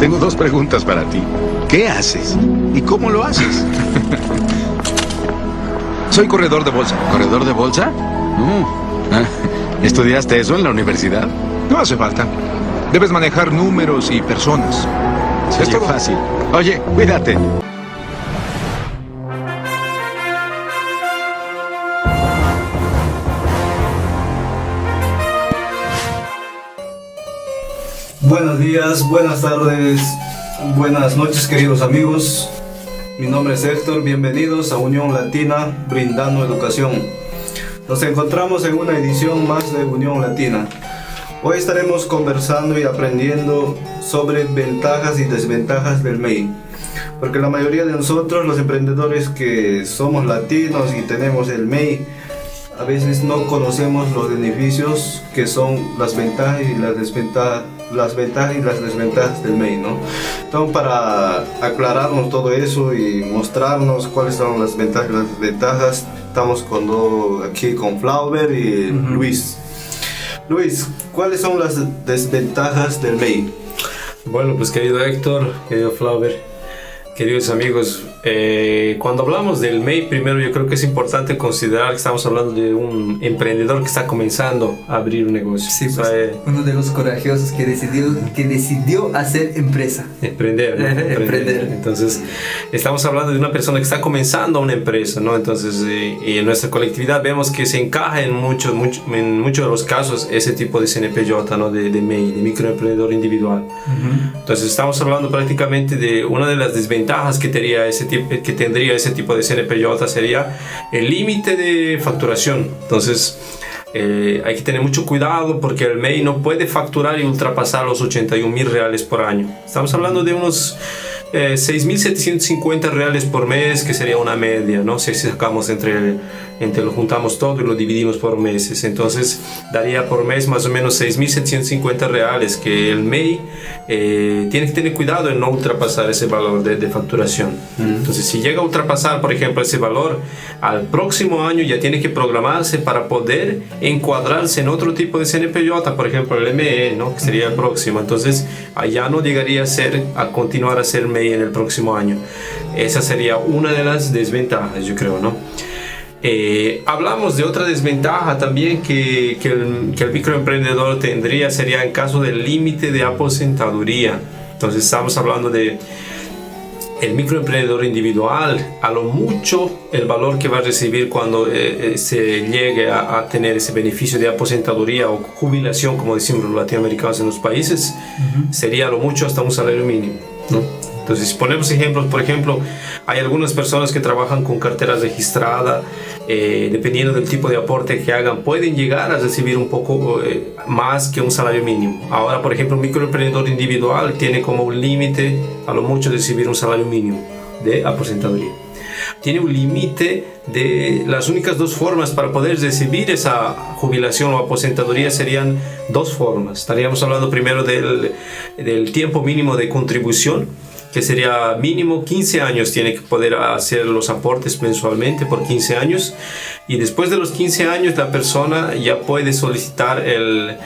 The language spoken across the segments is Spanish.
Tengo dos preguntas para ti. ¿Qué haces? ¿Y cómo lo haces? Soy corredor de bolsa. ¿Corredor de bolsa? ¿Estudiaste eso en la universidad? No hace falta. Debes manejar números y personas. Es todo fácil. Oye, cuídate. Buenos días, buenas tardes, buenas noches, queridos amigos. Mi nombre es Héctor, bienvenidos a Unión Latina Brindando Educación. Nos encontramos en una edición más de Unión Latina. Hoy estaremos conversando y aprendiendo sobre ventajas y desventajas del MEI. Porque la mayoría de nosotros, los emprendedores que somos latinos y tenemos el MEI, a veces no conocemos los beneficios que son las ventajas y las desventajas del MEI, ¿no? Entonces, para aclararnos todo eso y mostrarnos cuáles son las ventajas y las desventajas, estamos aquí con Flauber y Luis. Luis, ¿cuáles son las desventajas del MEI? Bueno, pues querido Héctor, querido Flauber, queridos amigos, cuando hablamos del MEI, primero yo creo que es importante considerar que estamos hablando de un emprendedor que está comenzando a abrir un negocio. Sí, pues, uno de los corajosos que decidió hacer empresa. Emprender, ¿no? Emprender. Entonces, estamos hablando de una persona que está comenzando una empresa, ¿no? Entonces, y en nuestra colectividad vemos que se encaja en muchos de los casos ese tipo de CNPJ, ¿no? De MEI, de microemprendedor individual. Entonces, estamos hablando prácticamente de una de las desventajas que tendría ese tipo de CNPJ sería el límite de facturación. Entonces hay que tener mucho cuidado porque el MEI no puede facturar y ultrapasar los 81.000 reales por año. Estamos hablando de unos 6.750 reales por mes, que sería una media, ¿no? Si sacamos lo juntamos todo y lo dividimos por meses, entonces daría por mes más o menos 6.750 reales, que el MEI tiene que tener cuidado en no ultrapasar ese valor de facturación. Entonces, si llega a ultrapasar, por ejemplo, ese valor, al próximo año ya tiene que programarse para poder encuadrarse en otro tipo de CNPJ, por ejemplo el ME, ¿no? Que sería el próximo. Entonces, allá no llegaría a continuar a ser MEI en el próximo año. Esa sería una de las desventajas, yo creo, ¿no? Hablamos de otra desventaja también que el microemprendedor tendría, sería en caso del límite de aposentaduría. Entonces estamos hablando de el microemprendedor individual, a lo mucho el valor que va a recibir cuando se llegue a tener ese beneficio de aposentaduría o jubilación, como decimos los latinoamericanos en los países, sería a lo mucho hasta un salario mínimo, ¿no? Entonces, si ponemos ejemplos, por ejemplo, hay algunas personas que trabajan con cartera registrada, dependiendo del tipo de aporte que hagan, pueden llegar a recibir un poco más que un salario mínimo. Ahora, por ejemplo, un microemprendedor individual tiene como un límite, a lo mucho, recibir un salario mínimo de aposentadoría. Tiene un límite de las únicas dos formas para poder recibir esa jubilación o aposentadoría, serían dos formas. Estaríamos hablando primero del tiempo mínimo de contribución, que sería mínimo 15 años, tiene que poder hacer los aportes mensualmente por 15 años, y después de los 15 años la persona ya puede solicitar el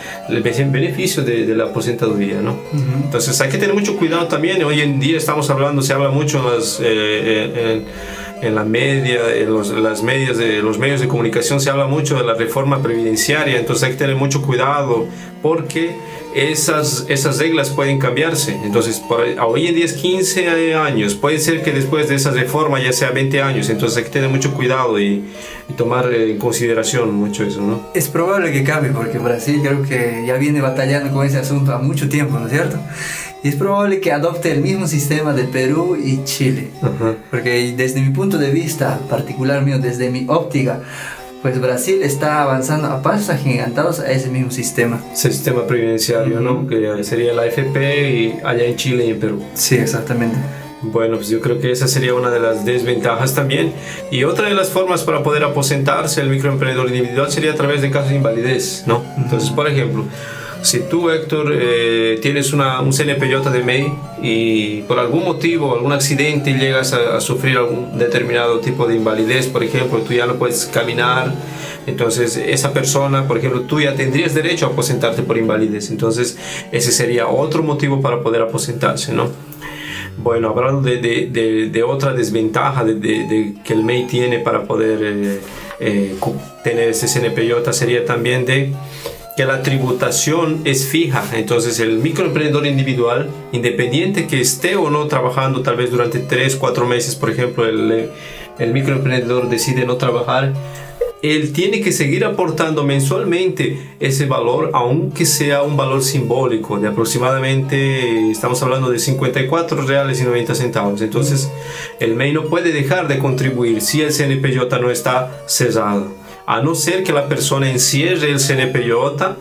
beneficio de la aposentadoría, ¿no? Entonces hay que tener mucho cuidado también. Hoy en día se habla mucho en la media, las medias de los medios de comunicación, se habla mucho de la reforma previdenciaria. Entonces hay que tener mucho cuidado porque esas reglas pueden cambiarse. Entonces hoy en día es 15 años, puede ser que después de esa reforma ya sea 20 años. Entonces hay que tener mucho cuidado y tomar en consideración mucho eso, ¿no? Es probable que cambie porque Brasil creo que ya viene batallando con ese asunto a mucho tiempo, ¿no es cierto? Y es probable que adopte el mismo sistema de Perú y Chile. Porque desde mi punto de vista particular mío, desde mi óptica, pues Brasil está avanzando a pasos agigantados a ese mismo sistema. Ese sistema previdenciario, ¿no? Que sería la AFP y allá en Chile y en Perú. Sí, exactamente. Bueno, pues yo creo que esa sería una de las desventajas también. Y otra de las formas para poder aposentarse el microemprendedor individual sería a través de casos de invalidez, ¿no? Entonces, por ejemplo, si tú, Héctor, tienes un CNPJ de MEI y por algún motivo, algún accidente, llegas a sufrir algún determinado tipo de invalidez, por ejemplo, tú ya no puedes caminar, Entonces, esa persona, por ejemplo, tú ya tendrías derecho a aposentarte por invalidez. Entonces, ese sería otro motivo para poder aposentarse, ¿no? Bueno, hablando de otra desventaja que el MEI tiene para poder tener ese CNPJ, sería también de que la tributación es fija. Entonces el microemprendedor individual, independiente que esté o no trabajando, tal vez durante 3-4 meses, por ejemplo, el microemprendedor decide no trabajar, él tiene que seguir aportando mensualmente ese valor, aunque sea un valor simbólico de aproximadamente, estamos hablando de R$54.90. Entonces el MEI no puede dejar de contribuir si el CNPJ no está cerrado, a no ser que la persona encierre el CNPJ.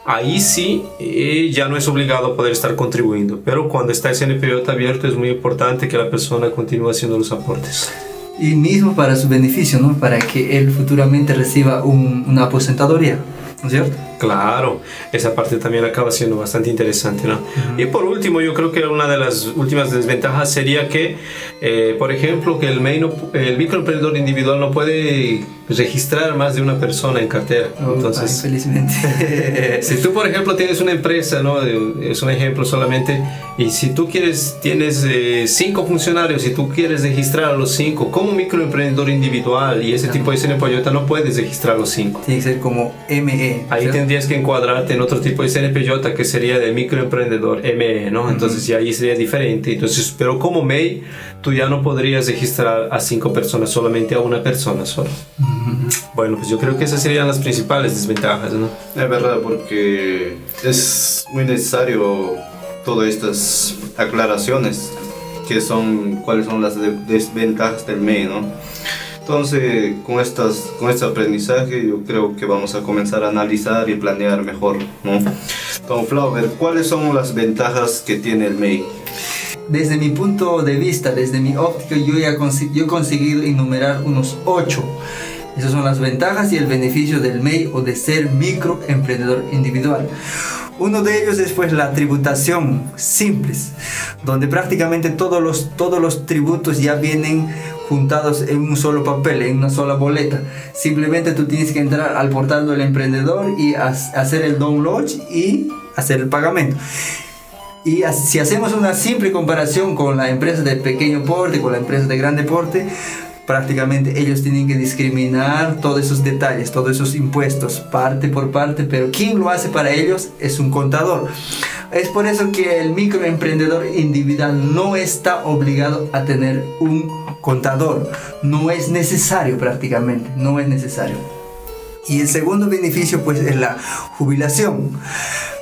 Ahí sí, ya no es obligado a poder estar contribuyendo, pero cuando está el CNPJ abierto es muy importante que la persona continúe haciendo los aportes. Y mismo para su beneficio, ¿no? Para que él futuramente reciba una aposentadoría, ¿no es cierto? Claro, esa parte también acaba siendo bastante interesante, ¿no? Uh-huh. Y por último, yo creo que una de las últimas desventajas sería que, por ejemplo, que el microemprendedor individual no puede registrar más de una persona en cartera. Entonces, felizmente. Si tú, por ejemplo, tienes una empresa, ¿no? Es un ejemplo solamente, y si tú tienes 5 funcionarios y tú quieres registrar a los 5 como microemprendedor individual y ese tipo de CNPJ, no puedes registrar a los 5. Tiene que ser como ME. Ahí ¿cierto? Tendrías que encuadrarte en otro tipo de CNPJ que sería de microemprendedor ME, ¿no? Entonces ya ahí sería diferente. Entonces, pero como MEI, tú ya no podrías registrar a 5 personas, solamente a una persona solo. Bueno, pues yo creo que esas serían las principales desventajas, ¿no? Es verdad, porque es muy necesario todas estas aclaraciones, cuáles son las desventajas del MEI, ¿no? Entonces, con este aprendizaje, yo creo que vamos a comenzar a analizar y planear mejor, ¿no? Don Flauber, ¿cuáles son las ventajas que tiene el MEI? Desde mi punto de vista, desde mi óptica, yo he conseguido enumerar unos 8. Esas son las ventajas y el beneficio del MEI o de ser microemprendedor individual. Uno de ellos es pues la tributación simples, donde prácticamente todos los tributos ya vienen juntados en un solo papel, en una sola boleta. Simplemente tú tienes que entrar al portal del emprendedor y hacer el download y hacer el pagamento. Y si hacemos una simple comparación con la empresa de pequeño porte, con la empresa de grande porte, prácticamente ellos tienen que discriminar todos esos detalles, todos esos impuestos, parte por parte, pero quien lo hace para ellos es un contador. Es por eso que el microemprendedor individual no está obligado a tener un contador. No es necesario prácticamente, no es necesario. Y el segundo beneficio pues es la jubilación.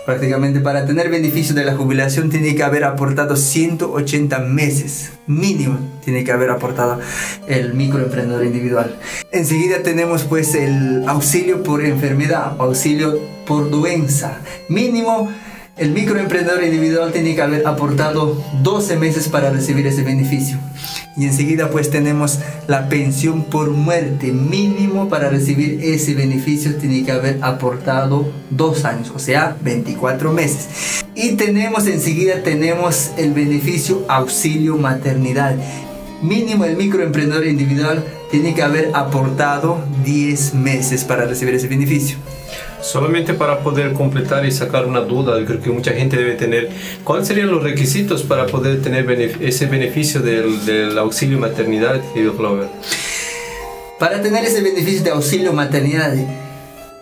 Prácticamente para tener beneficio de la jubilación tiene que haber aportado 180 meses mínimo, tiene que haber aportado el microemprendedor individual. Enseguida tenemos pues el auxilio por enfermedad, auxilio por doença. Mínimo el microemprendedor individual tiene que haber aportado 12 meses para recibir ese beneficio. Y enseguida pues tenemos la pensión por muerte. Mínimo para recibir ese beneficio tiene que haber aportado 2 años, o sea 24 meses. Y enseguida tenemos el beneficio auxilio maternidad. Mínimo el microemprendedor individual tiene que haber aportado 10 meses para recibir ese beneficio. Solamente para poder completar y sacar una duda, yo creo que mucha gente debe tener, ¿cuáles serían los requisitos para poder tener ese beneficio del auxilio maternidad, querido Flauber? Para tener ese beneficio de auxilio maternidad,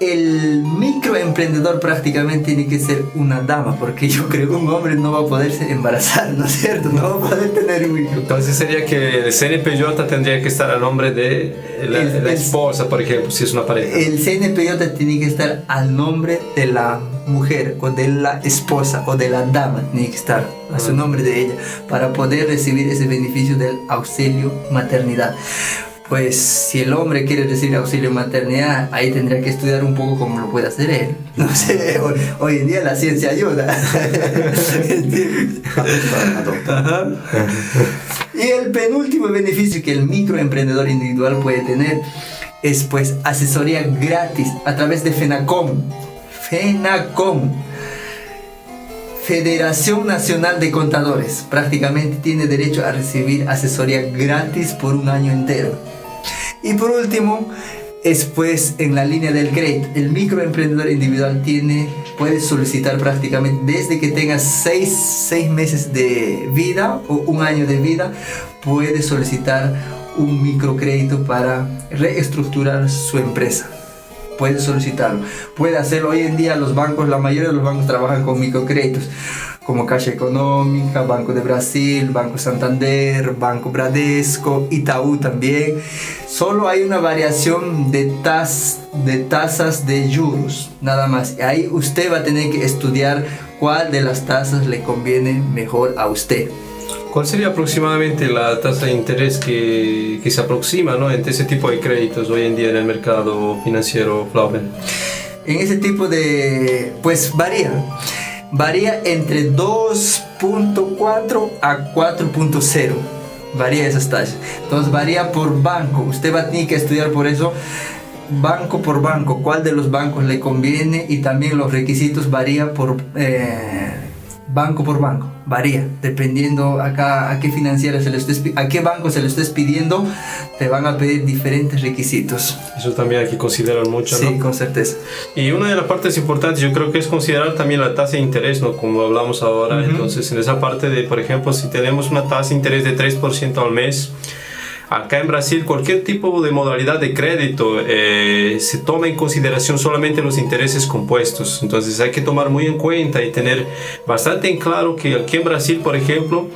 el microemprendedor prácticamente tiene que ser una dama, porque yo creo que un hombre no va a poderse embarazar, ¿no es cierto? No va a poder tener un hijo. Entonces sería que el CNPJ tendría que estar al nombre de la esposa, por ejemplo, si es una pareja. El CNPJ tiene que estar al nombre de la mujer o de la esposa o de la dama, tiene que estar a su nombre de ella para poder recibir ese beneficio del auxilio maternidad. Pues si el hombre quiere recibir auxilio maternidad, ahí tendría que estudiar un poco cómo lo puede hacer él. No sé, hoy en día la ciencia ayuda. Y el penúltimo beneficio que el microemprendedor individual puede tener es pues asesoría gratis a través de FENACOM. Federación Nacional de Contadores. Prácticamente tiene derecho a recibir asesoría gratis por un año entero. Y por último, es pues en la línea del crédito. El microemprendedor individual puede solicitar prácticamente desde que tenga 6 meses de vida o un año de vida, puede solicitar un microcrédito para reestructurar su empresa. Puede solicitarlo, puede hacerlo. Hoy en día los bancos, la mayoría de los bancos trabajan con microcréditos, como Caixa Económica, Banco de Brasil, Banco Santander, Banco Bradesco, Itaú también. Solo hay una variación de tasas de juros, nada más. Ahí usted va a tener que estudiar cuál de las tasas le conviene mejor a usted. ¿Cuál sería aproximadamente la tasa de interés que se aproxima, ¿no?, entre ese tipo de créditos hoy en día en el mercado financiero, Flauber? En ese tipo de... pues varía entre 2.4 a 4.0. Varía esas tasas. Entonces varía por banco. Usted va a tener que estudiar por eso, banco por banco, cuál de los bancos le conviene, y también los requisitos varía por banco por banco. Varía, dependiendo acá a qué financiera a qué banco se le estés pidiendo, te van a pedir diferentes requisitos. Eso también hay que considerar mucho, ¿no? Sí, con certeza. Y una de las partes importantes yo creo que es considerar también la tasa de interés, ¿no?, como hablamos ahora. Entonces, en esa parte de, por ejemplo, si tenemos una tasa de interés de 3% al mes, acá en Brasil cualquier tipo de modalidad de crédito se toma en consideración solamente los intereses compuestos. Entonces hay que tomar muy en cuenta y tener bastante en claro que aquí en Brasil, por ejemplo,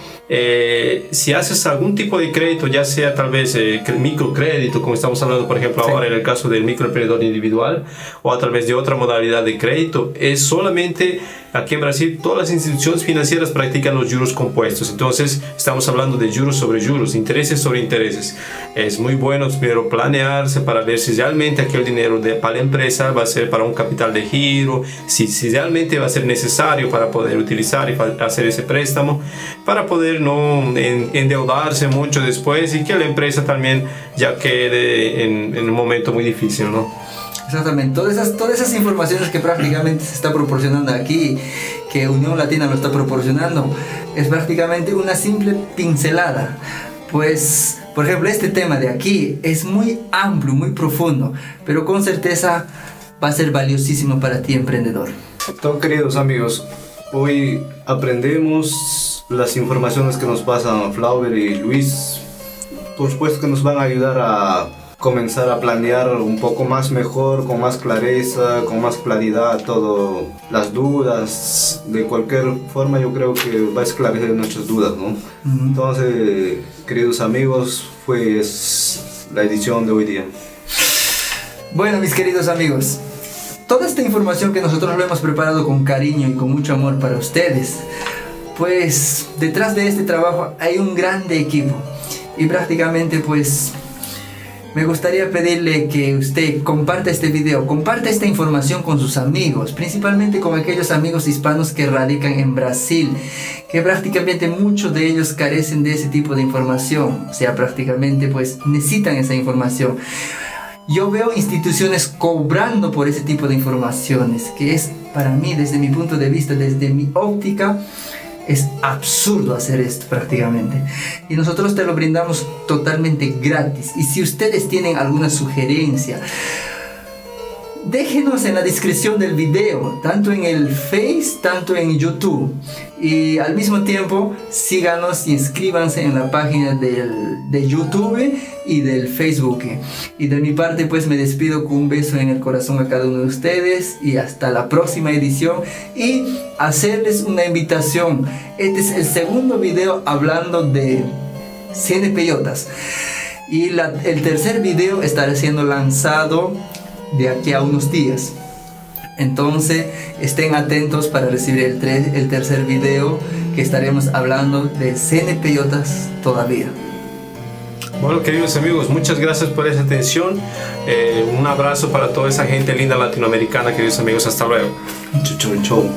si haces algún tipo de crédito, ya sea tal vez microcrédito, como estamos hablando por ejemplo ahora en el caso del microemprendedor individual, o a través de otra modalidad de crédito, es solamente aquí en Brasil todas las instituciones financieras practican los juros compuestos. Entonces estamos hablando de juros sobre juros, intereses sobre intereses. Es muy bueno primero planearse para ver si realmente aquel dinero para la empresa va a ser para un capital de giro, si realmente va a ser necesario para poder utilizar y hacer ese préstamo, para poder no endeudarse mucho después y que la empresa también ya quede en un momento muy difícil, ¿no? Exactamente, todas esas informaciones que prácticamente se está proporcionando aquí, que Unión Latina lo está proporcionando, es prácticamente una simple pincelada. Pues, por ejemplo, este tema de aquí es muy amplio, muy profundo, pero con certeza va a ser valiosísimo para ti, emprendedor. Entonces, queridos amigos, hoy aprendemos las informaciones que nos pasan Flauber y Luis. Por supuesto que nos van a ayudar a comenzar a planear un poco más mejor, con más clareza, con más claridad, todas las dudas. De cualquier forma yo creo que va a esclarecer nuestras dudas, ¿no? Entonces, queridos amigos, fue la edición de hoy día. Bueno, mis queridos amigos, toda esta información que nosotros lo hemos preparado con cariño y con mucho amor para ustedes, pues detrás de este trabajo hay un grande equipo, y prácticamente pues me gustaría pedirle que usted comparta este video, comparta esta información con sus amigos, principalmente con aquellos amigos hispanos que radican en Brasil, que prácticamente muchos de ellos carecen de ese tipo de información, o sea, prácticamente pues necesitan esa información. Yo veo instituciones cobrando por ese tipo de informaciones, que es para mí, desde mi punto de vista, desde mi óptica, es absurdo hacer esto prácticamente. Y nosotros te lo brindamos totalmente gratis. Y si ustedes tienen alguna sugerencia, déjenos en la descripción del video, tanto en el Face, tanto en YouTube. Y al mismo tiempo, síganos y inscríbanse en la página de YouTube y del Facebook. Y de mi parte, pues me despido con un beso en el corazón a cada uno de ustedes. Y hasta la próxima edición. Y hacerles una invitación. Este es el segundo video hablando de CNPJs. Y el tercer video estará siendo lanzado de aquí a unos días. Entonces estén atentos para recibir el tercer video, que estaremos hablando de CNPJs todavía. Bueno, queridos amigos, muchas gracias por esa atención. Un abrazo para toda esa gente linda latinoamericana, queridos amigos. Hasta luego. Chau, chau, chau.